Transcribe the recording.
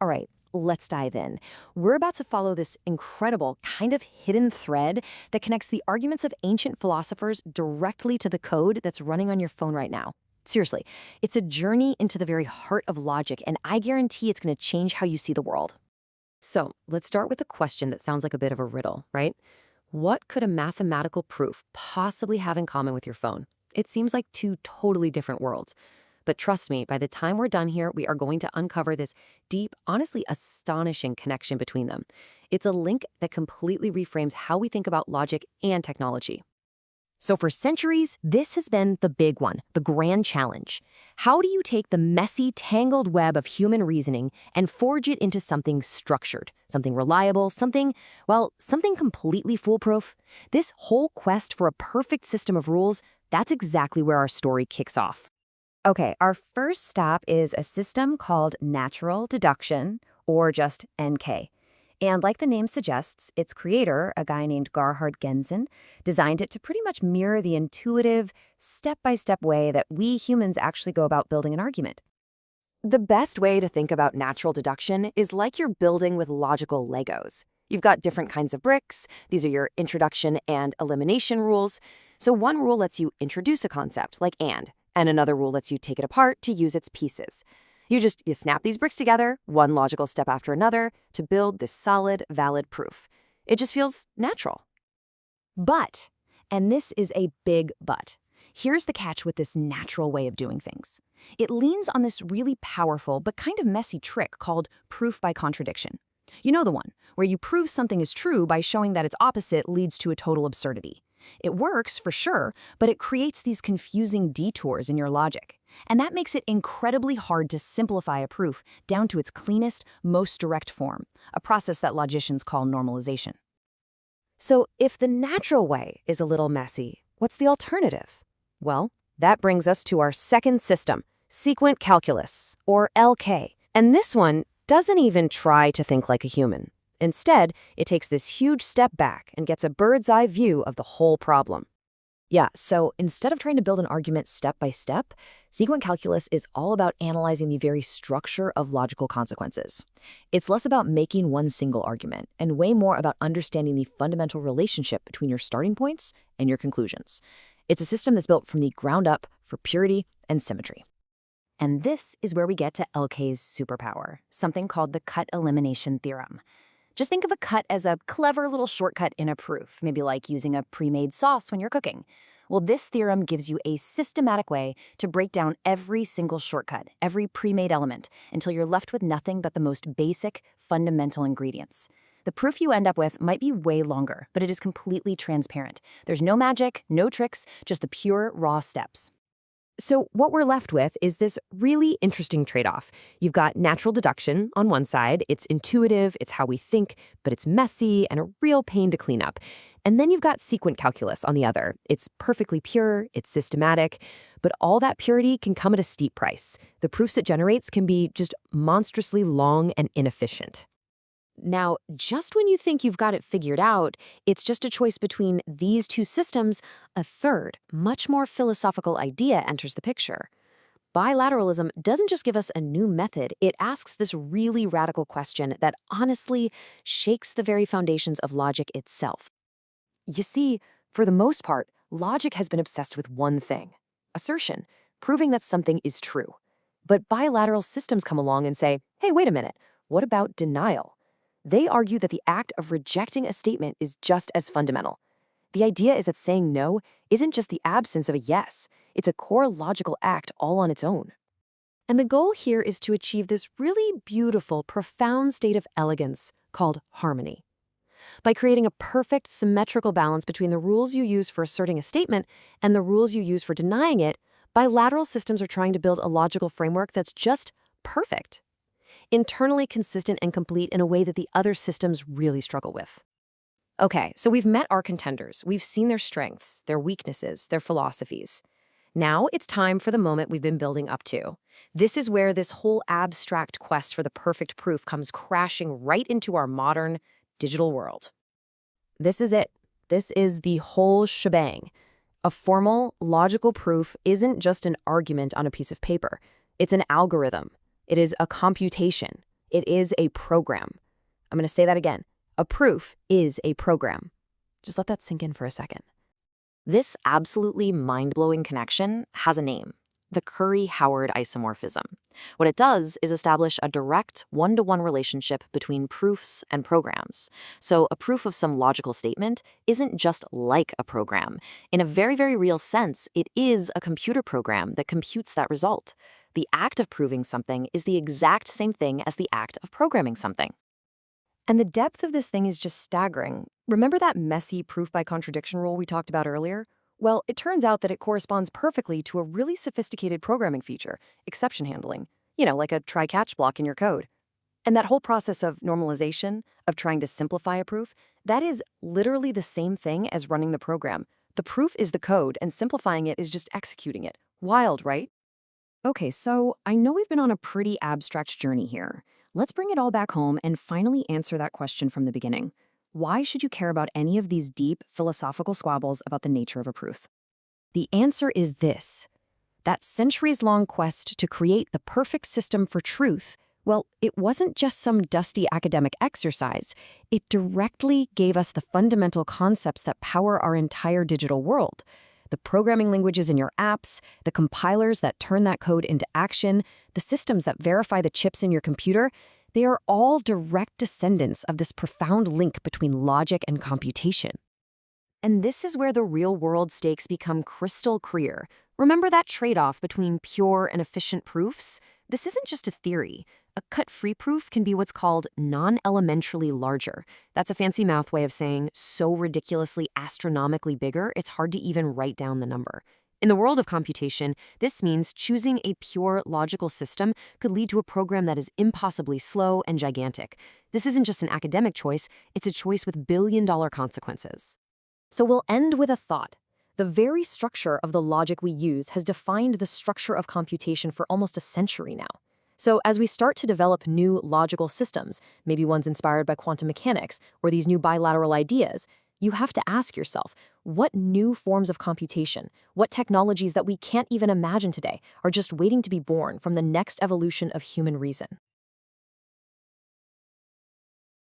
All right, let's dive in. We're about to follow this incredible, kind of hidden thread that connects the arguments of ancient philosophers directly to the code that's running on your phone right now. Seriously, it's a journey into the very heart of logic, and I guarantee it's going to change how you see the world. So let's start with a question that sounds like a bit of a riddle, right? What could a mathematical proof possibly have in common with your phone? It seems like two totally different worlds. But trust me, by the time we're done here, we are going to uncover this deep, honestly astonishing connection between them. It's a link that completely reframes how we think about logic and technology. So for centuries, this has been the big one, the grand challenge. How do you take the messy, tangled web of human reasoning and forge it into something structured, something reliable, something completely foolproof? This whole quest for a perfect system of rules, that's exactly where our story kicks off. Okay, our first stop is a system called natural deduction, or just NK. And like the name suggests, its creator, a guy named Gerhard Gensen, designed it to pretty much mirror the intuitive, step-by-step way that we humans actually go about building an argument. The best way to think about natural deduction is like you're building with logical Legos. You've got different kinds of bricks. These are your introduction and elimination rules. So one rule lets you introduce a concept, like and another rule lets you take it apart to use its pieces. You snap these bricks together, one logical step after another, to build this solid, valid proof. It just feels natural. But, and this is a big but, here's the catch with this natural way of doing things. It leans on this really powerful but kind of messy trick called proof by contradiction. You know the one, where you prove something is true by showing that its opposite leads to a total absurdity. It works, for sure, but it creates these confusing detours in your logic. And that makes it incredibly hard to simplify a proof down to its cleanest, most direct form, a process that logicians call normalization. So if the natural way is a little messy, what's the alternative? Well, that brings us to our second system, sequent calculus, or LK. And this one doesn't even try to think like a human. Instead, it takes this huge step back and gets a bird's-eye view of the whole problem. Yeah, so instead of trying to build an argument step by step, sequent calculus is all about analyzing the very structure of logical consequences. It's less about making one single argument and way more about understanding the fundamental relationship between your starting points and your conclusions. It's a system that's built from the ground up for purity and symmetry. And this is where we get to LK's superpower, something called the cut-elimination theorem. Just think of a cut as a clever little shortcut in a proof, maybe like using a pre-made sauce when you're cooking. Well, this theorem gives you a systematic way to break down every single shortcut, every pre-made element, until you're left with nothing but the most basic, fundamental ingredients. The proof you end up with might be way longer, but it is completely transparent. There's no magic, no tricks, just the pure, raw steps. So what we're left with is this really interesting trade-off. You've got natural deduction on one side. It's intuitive, it's how we think, but it's messy and a real pain to clean up. And then you've got sequent calculus on the other. It's perfectly pure, it's systematic, but all that purity can come at a steep price. The proofs it generates can be just monstrously long and inefficient. Now, just when you think you've got it figured out, it's just a choice between these two systems, a third, much more philosophical idea enters the picture. Bilateralism doesn't just give us a new method, it asks this really radical question that honestly shakes the very foundations of logic itself. You see, for the most part, logic has been obsessed with one thing, assertion, proving that something is true. But bilateral systems come along and say, hey, wait a minute, what about denial? They argue that the act of rejecting a statement is just as fundamental. The idea is that saying no isn't just the absence of a yes, it's a core logical act all on its own. And the goal here is to achieve this really beautiful, profound state of elegance called harmony. By creating a perfect, symmetrical balance between the rules you use for asserting a statement and the rules you use for denying it, bilateral systems are trying to build a logical framework that's just perfect. Internally consistent and complete in a way that the other systems really struggle with. Okay, so we've met our contenders. We've seen their strengths, their weaknesses, their philosophies. Now it's time for the moment we've been building up to. This is where this whole abstract quest for the perfect proof comes crashing right into our modern, digital world. This is it. This is the whole shebang. A formal, logical proof isn't just an argument on a piece of paper. It's an algorithm. It is a computation. It is a program. I'm going to say that again. A proof is a program. Just let that sink in for a second. This absolutely mind-blowing connection has a name: the Curry-Howard Isomorphism. What it does is establish a direct one-to-one relationship between proofs and programs. So a proof of some logical statement isn't just like a program. In a very, very real sense, it is a computer program that computes that result. The act of proving something is the exact same thing as the act of programming something. And the depth of this thing is just staggering. Remember that messy proof by contradiction rule we talked about earlier? Well, it turns out that it corresponds perfectly to a really sophisticated programming feature, exception handling. Like a try-catch block in your code. And that whole process of normalization, of trying to simplify a proof, that is literally the same thing as running the program. The proof is the code, and simplifying it is just executing it. Wild, right? Okay, so I know we've been on a pretty abstract journey here. Let's bring it all back home and finally answer that question from the beginning. Why should you care about any of these deep philosophical squabbles about the nature of a proof? The answer is this. That centuries-long quest to create the perfect system for truth, well, it wasn't just some dusty academic exercise. It directly gave us the fundamental concepts that power our entire digital world. The programming languages in your apps, the compilers that turn that code into action, the systems that verify the chips in your computer, they are all direct descendants of this profound link between logic and computation. And this is where the real-world stakes become crystal clear. Remember that trade-off between pure and efficient proofs? This isn't just a theory. A cut-free proof can be what's called non-elementally larger. That's a fancy math way of saying so ridiculously astronomically bigger, it's hard to even write down the number. In the world of computation, this means choosing a pure logical system could lead to a program that is impossibly slow and gigantic. This isn't just an academic choice, it's a choice with billion-dollar consequences. So we'll end with a thought. The very structure of the logic we use has defined the structure of computation for almost a century now. So as we start to develop new logical systems, maybe ones inspired by quantum mechanics or these new bilateral ideas, you have to ask yourself, what new forms of computation, what technologies that we can't even imagine today are just waiting to be born from the next evolution of human reason?